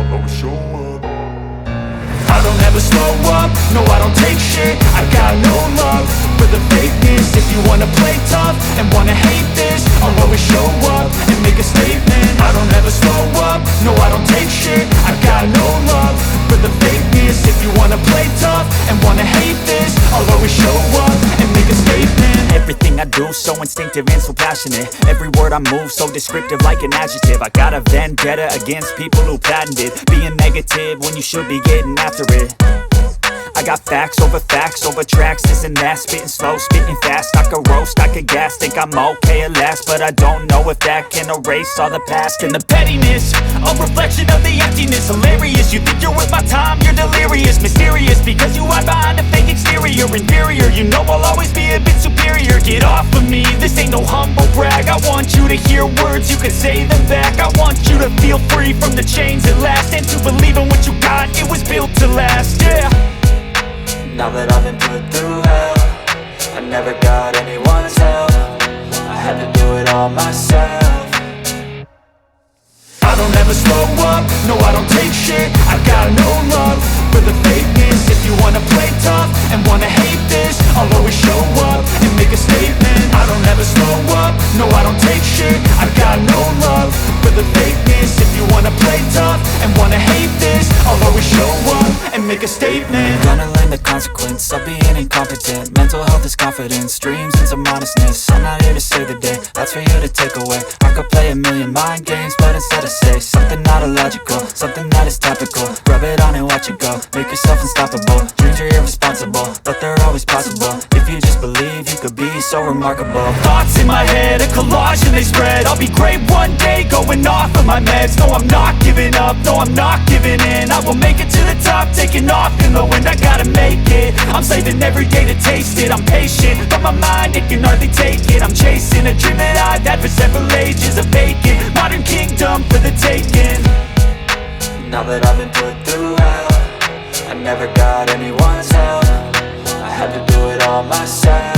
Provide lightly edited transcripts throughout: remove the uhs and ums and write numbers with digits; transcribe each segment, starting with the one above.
I'll always show up. I don't ever slow up, no I don't take shit. I got no love for the fakeness. If you wanna play tough and wanna hate this, I'll always show up and make a statement. I don't ever slow up, no I don't take shit. I got no love for the fakeness. If you wanna play tough and wanna hate this, I'll always show up and make a statement. Everything I do so instinctive and so passionate. Every word I move so descriptive like an adjective. I got a vendetta against people who patented being negative when you should be getting after it. I got facts over tracks, this and that. Spitting slow, spitting fast, I could roast, I could gas. Think I'm okay at last, but I don't know if that can erase all the past. And the pettiness, a reflection of the emptiness. Hilarious, you think you're worth my time, you're delirious. Mysterious, because you hide behind a fake exterior. Inferior, you know I'll always be a bit superior. Get off of me, this ain't no humble brag. I want you to hear words, you can say them back. I want you to feel free from the chains at last, and to believe in what you got, it was built to last, yeah. Now that I've been put through hell, I never got anyone's help. I had to do it all myself. I don't ever slow up, no I don't take shit. I got no love for the fakeness. If you wanna play tough and wanna hate this, I'll always show up and make a statement. I don't ever slow up, no I don't take shit. I got no love for the fakeness. If you wanna play tough and wanna hate this, I'll always show up and make a statement. Gonna learn the consequence of being incompetent. Mental health is confidence, dreams and some modestness. I'm not here to save the day, that's for you to take away. I could play a million mind games, but instead I say something not illogical, something that is topical. Rub it on and watch it go, make yourself unstoppable. Dreams are irresponsible, but they're always possible. If you just believe, you could be so remarkable. Thoughts in my head, a collage and they spread. I'll be great one day, going off of my meds. No, I'm not giving up, no, I'm not giving in. I will make it to the top, taking off in the wind. I gotta make it, I'm saving every day to taste it. I'm patient, but my mind, it can hardly take it. I'm chasing a dream that I've had for several ages. A vacant, modern kingdom for the taking. Now that I've been put through hell, I never got anyone's help. I had to do it all myself.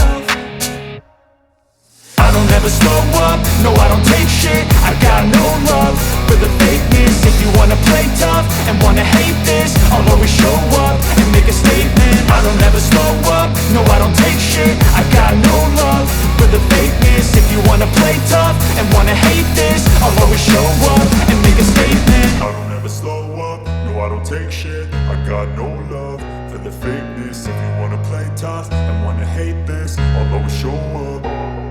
I don't ever slow up, no I don't take shit. I got no love for the fakeness. If you wanna play tough and wanna hate this, I'll always show up and make a statement. I don't ever slow up, no I don't take shit. I got no love for the fakeness. If you wanna play tough and wanna hate this, I'll always show up and make a statement. I don't ever slow up, no I don't take shit. I got no love for the fakeness. If you wanna play tough and wanna hate this, I'll always show up.